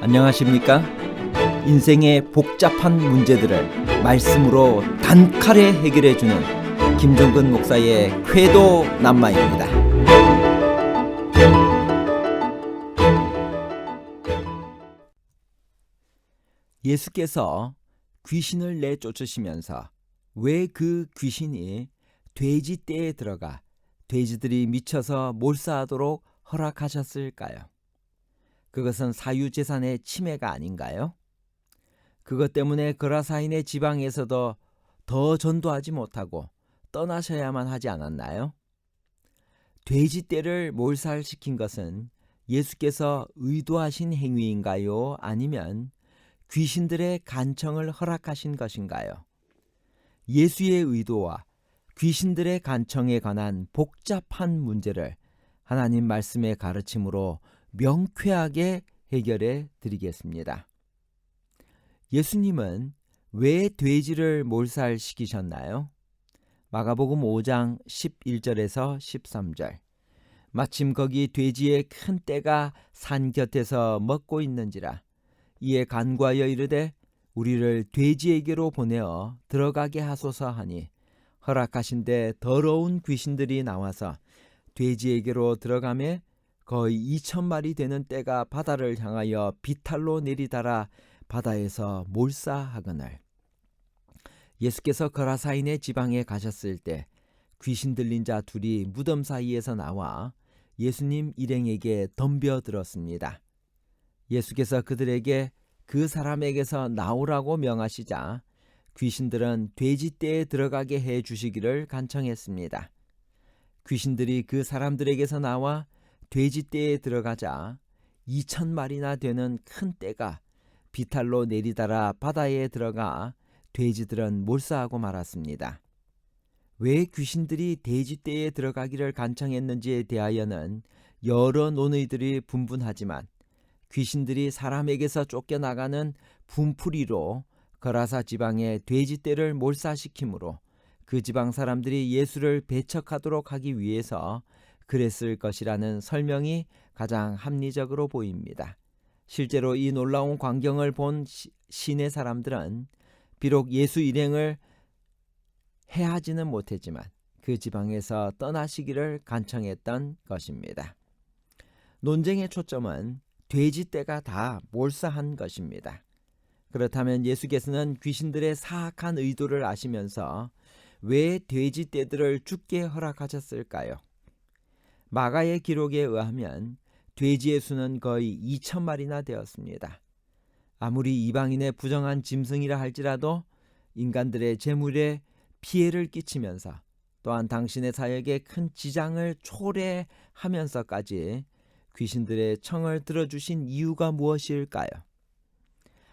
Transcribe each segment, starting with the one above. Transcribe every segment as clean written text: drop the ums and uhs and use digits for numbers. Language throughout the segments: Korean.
안녕하십니까? 인생의 복잡한 문제들을 말씀으로 단칼에 해결해주는 김종근 목사의 쾌도 남마입니다. 예수께서 귀신을 내쫓으시면서 왜 그 귀신이 돼지 떼에 들어가 돼지들이 미쳐서 몰사하도록 허락하셨을까요? 그것은 사유재산의 침해가 아닌가요? 그것 때문에 거라사인의 지방에서도 더 전도하지 못하고 떠나셔야만 하지 않았나요? 돼지떼를 몰살시킨 것은 예수께서 의도하신 행위인가요? 아니면 귀신들의 간청을 허락하신 것인가요? 예수의 의도와 귀신들의 간청에 관한 복잡한 문제를 하나님 말씀의 가르침으로 명쾌하게 해결해 드리겠습니다. 예수님은 왜 돼지를 몰살시키셨나요? 마가복음 5장 11절에서 13절. 마침 거기 돼지의 큰 떼가 산 곁에서 먹고 있는지라. 이에 간구하여 이르되 우리를 돼지에게로 보내어 들어가게 하소서 하니 허락하신데 더러운 귀신들이 나와서 돼지에게로 들어가매 거의 2,000마리 되는 떼가 바다를 향하여 비탈로 내리달아 바다에서 몰사하거늘. 예수께서 거라사인의 지방에 가셨을 때 귀신 들린 자 둘이 무덤 사이에서 나와 예수님 일행에게 덤벼들었습니다. 예수께서 그들에게 그 사람에게서 나오라고 명하시자 귀신들은 돼지떼에 들어가게 해 주시기를 간청했습니다. 귀신들이 그 사람들에게서 나와 돼지떼에 들어가자 2,000마리나 되는 큰 떼가 비탈로 내리달아 바다에 들어가 돼지들은 몰사하고 말았습니다. 왜 귀신들이 돼지떼에 들어가기를 간청했는지에 대하여는 여러 논의들이 분분하지만 귀신들이 사람에게서 쫓겨나가는 분풀이로 거라사 지방에 돼지떼를 몰사시키므로 그 지방 사람들이 예수를 배척하도록 하기 위해서 그랬을 것이라는 설명이 가장 합리적으로 보입니다. 실제로 이 놀라운 광경을 본 시내 사람들은 비록 예수 일행을 해하지는 못했지만 그 지방에서 떠나시기를 간청했던 것입니다. 논쟁의 초점은 돼지떼가 다 몰사한 것입니다. 그렇다면 예수께서는 귀신들의 사악한 의도를 아시면서 왜 돼지떼들을 죽게 허락하셨을까요? 마가의 기록에 의하면 돼지의 수는 거의 2,000마리나 되었습니다. 아무리 이방인의 부정한 짐승이라 할지라도 인간들의 재물에 피해를 끼치면서 또한 당신의 사역에 큰 지장을 초래하면서까지 귀신들의 청을 들어주신 이유가 무엇일까요?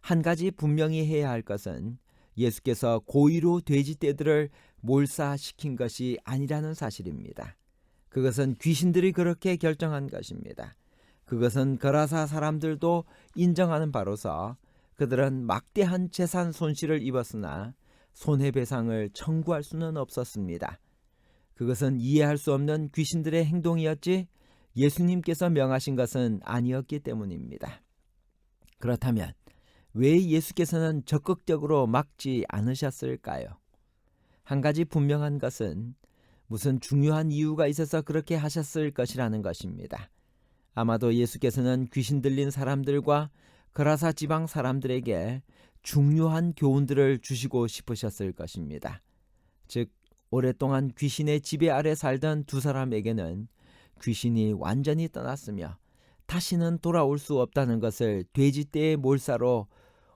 한 가지 분명히 해야 할 것은 예수께서 고의로 돼지떼들을 몰사시킨 것이 아니라는 사실입니다. 그것은 귀신들이 그렇게 결정한 것입니다. 그것은 거라사 사람들도 인정하는 바로서 그들은 막대한 재산 손실을 입었으나 손해배상을 청구할 수는 없었습니다. 그것은 이해할 수 없는 귀신들의 행동이었지 예수님께서 명하신 것은 아니었기 때문입니다. 그렇다면 왜 예수께서는 적극적으로 막지 않으셨을까요? 한 가지 분명한 것은 무슨 중요한 이유가 있어서 그렇게 하셨을 것이라는 것입니다. 아마도 예수께서는 귀신 들린 사람들과 거라사 지방 사람들에게 중요한 교훈들을 주시고 싶으셨을 것입니다. 즉 오랫동안 귀신의 지배 아래 살던 두 사람에게는 귀신이 완전히 떠났으며 다시는 돌아올 수 없다는 것을 돼지떼의 몰사로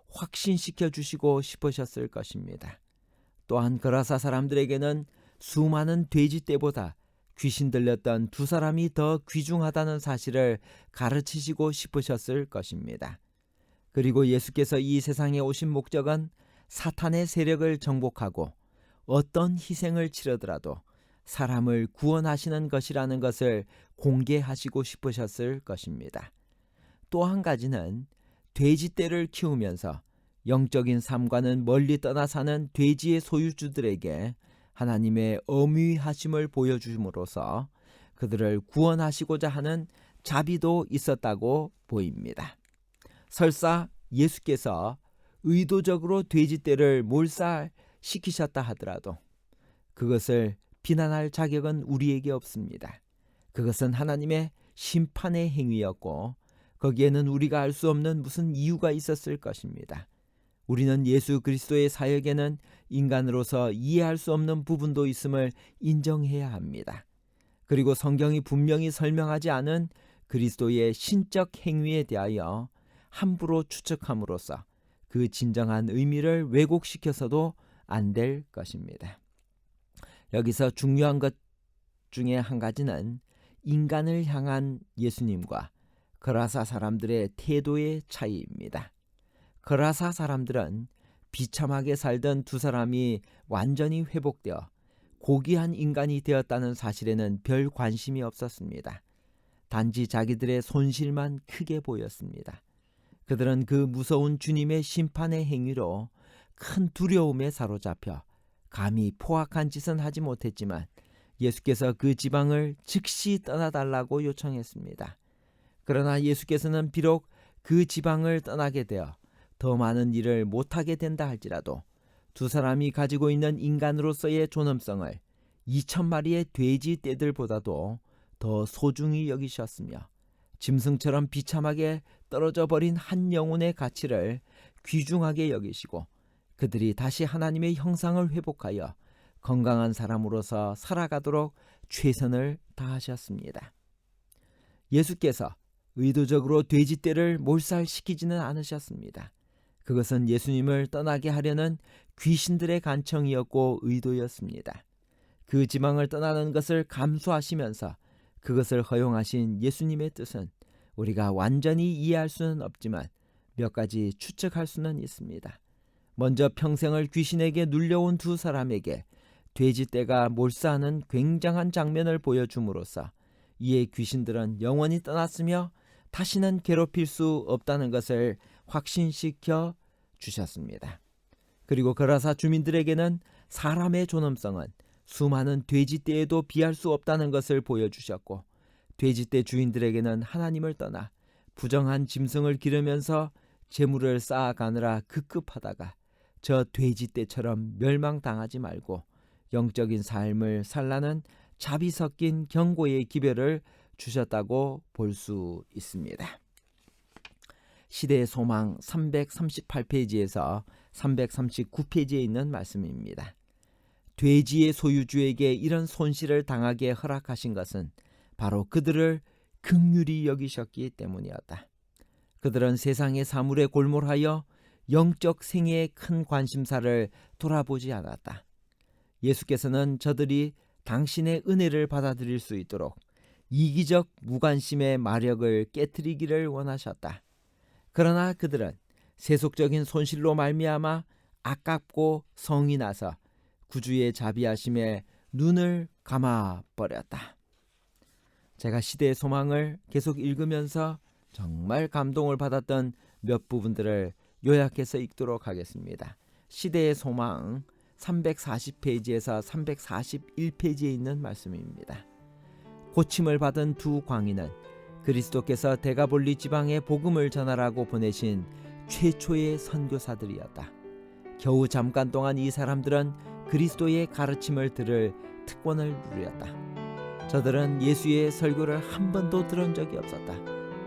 확신시켜 주시고 싶으셨을 것입니다. 또한 거라사 사람들에게는 수많은 돼지떼보다 귀신 들렸던 두 사람이 더 귀중하다는 사실을 가르치시고 싶으셨을 것입니다. 그리고 예수께서 이 세상에 오신 목적은 사탄의 세력을 정복하고 어떤 희생을 치르더라도 사람을 구원하시는 것이라는 것을 공개하시고 싶으셨을 것입니다. 또 한 가지는 돼지떼를 키우면서 영적인 삶과는 멀리 떠나 사는 돼지의 소유주들에게 하나님의 어미하심을 보여줌으로써 그들을 구원하시고자 하는 자비도 있었다고 보입니다. 설사 예수께서 의도적으로 돼지떼를 몰살시키셨다 하더라도 그것을 비난할 자격은 우리에게 없습니다. 그것은 하나님의 심판의 행위였고 거기에는 우리가 알 수 없는 무슨 이유가 있었을 것입니다. 우리는 예수 그리스도의 사역에는 인간으로서 이해할 수 없는 부분도 있음을 인정해야 합니다. 그리고 성경이 분명히 설명하지 않은 그리스도의 신적 행위에 대하여 함부로 추측함으로써 그 진정한 의미를 왜곡시켜서도 안 될 것입니다. 여기서 중요한 것 중에 한 가지는 인간을 향한 예수님과 거라사 사람들의 태도의 차이입니다. 거라사 사람들은 비참하게 살던 두 사람이 완전히 회복되어 고귀한 인간이 되었다는 사실에는 별 관심이 없었습니다. 단지 자기들의 손실만 크게 보였습니다. 그들은 그 무서운 주님의 심판의 행위로 큰 두려움에 사로잡혀 감히 포악한 짓은 하지 못했지만 예수께서 그 지방을 즉시 떠나달라고 요청했습니다. 그러나 예수께서는 비록 그 지방을 떠나게 되어 더 많은 일을 못하게 된다 할지라도 두 사람이 가지고 있는 인간으로서의 존엄성을 2,000마리의 돼지 떼들보다도 더 소중히 여기셨으며 짐승처럼 비참하게 떨어져 버린 한 영혼의 가치를 귀중하게 여기시고 그들이 다시 하나님의 형상을 회복하여 건강한 사람으로서 살아가도록 최선을 다하셨습니다. 예수께서 의도적으로 돼지떼를 몰살시키지는 않으셨습니다. 그것은 예수님을 떠나게 하려는 귀신들의 간청이었고 의도였습니다. 그 지방을 떠나는 것을 감수하시면서 그것을 허용하신 예수님의 뜻은 우리가 완전히 이해할 수는 없지만 몇 가지 추측할 수는 있습니다. 먼저 평생을 귀신에게 눌려온 두 사람에게 돼지떼가 몰사하는 굉장한 장면을 보여줌으로써 이에 귀신들은 영원히 떠났으며 다시는 괴롭힐 수 없다는 것을 확신시켜 주셨습니다. 그리고 거라사 주민들에게는 사람의 존엄성은 수많은 돼지떼에도 비할 수 없다는 것을 보여주셨고 돼지떼 주인들에게는 하나님을 떠나 부정한 짐승을 기르면서 재물을 쌓아가느라 급급하다가 저 돼지떼처럼 멸망당하지 말고 영적인 삶을 살라는 자비 섞인 경고의 기별을 주셨다고 볼 수 있습니다. 시대의 소망 338페이지에서 339페이지에 있는 말씀입니다. 돼지의 소유주에게 이런 손실을 당하게 허락하신 것은 바로 그들을 긍휼히 여기셨기 때문이었다. 그들은 세상의 사물에 골몰하여 영적 생애의 큰 관심사를 돌아보지 않았다. 예수께서는 저들이 당신의 은혜를 받아들일 수 있도록 이기적 무관심의 마력을 깨트리기를 원하셨다. 그러나 그들은 세속적인 손실로 말미암아 아깝고 성이 나서 구주의 자비하심에 눈을 감아버렸다. 제가 시대의 소망을 계속 읽으면서 정말 감동을 받았던 몇 부분들을 요약해서 읽도록 하겠습니다. 시대의 소망 340페이지에서 341페이지에 있는 말씀입니다. 고침을 받은 두 광인은 그리스도께서 데가볼리 지방에 복음을 전하라고 보내신 최초의 선교사들이었다. 겨우 잠깐 동안 이 사람들은 그리스도의 가르침을 들을 특권을 누렸다. 저들은 예수의 설교를 한 번도 들은 적이 없었다.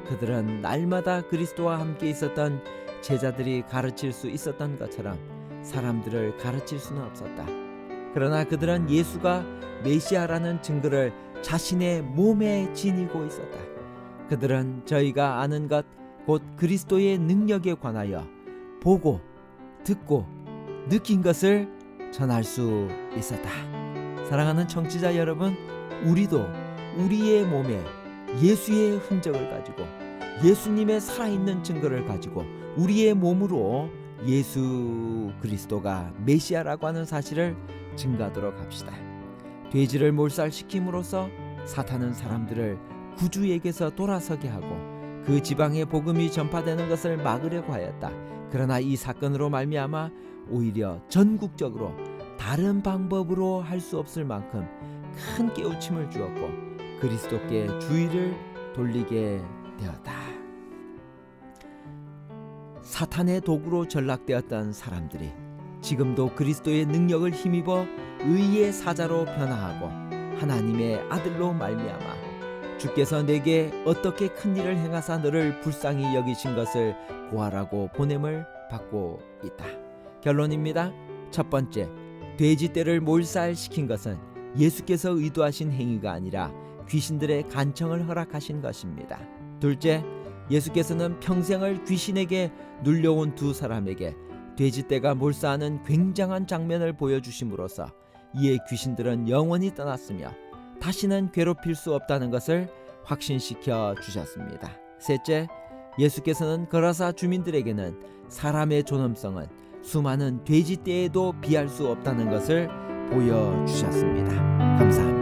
그들은 날마다 그리스도와 함께 있었던 제자들이 가르칠 수 있었던 것처럼 사람들을 가르칠 수는 없었다. 그러나 그들은 예수가 메시아라는 증거를 자신의 몸에 지니고 있었다. 그들은 저희가 아는 것, 곧 그리스도의 능력에 관하여 보고 듣고 느낀 것을 전할 수 있었다. 사랑하는 청취자 여러분, 우리도 우리의 몸에 예수의 흔적을 가지고 예수님의 살아있는 증거를 가지고 우리의 몸으로 예수 그리스도가 메시아라고 하는 사실을 증거하도록 합시다. 돼지를 몰살시킴으로써 사탄은 사람들을 구주에게서 돌아서게 하고 그 지방의 복음이 전파되는 것을 막으려고 하였다. 그러나 이 사건으로 말미암아 오히려 전국적으로 다른 방법으로 할 수 없을 만큼 큰 깨우침을 주었고 그리스도께 주의를 돌리게 되었다. 사탄의 도구로 전락되었던 사람들이 지금도 그리스도의 능력을 힘입어 의의 사자로 변화하고 하나님의 아들로 말미암아 주께서 내게 어떻게 큰 일을 행하사 너를 불쌍히 여기신 것을 고하라고 보냄을 받고 있다. 결론입니다. 첫 번째, 돼지떼를 몰살시킨 것은 예수께서 의도하신 행위가 아니라 귀신들의 간청을 허락하신 것입니다. 둘째, 예수께서는 평생을 귀신에게 눌려온 두 사람에게 돼지떼가 몰사하는 굉장한 장면을 보여주심으로써 이에 귀신들은 영원히 떠났으며 다시는 괴롭힐 수 없다는 것을 확신시켜 주셨습니다. 셋째, 예수께서는 거라사 주민들에게는 사람의 존엄성은 수많은 돼지떼에도 비할 수 없다는 것을 보여주셨습니다. 감사합니다.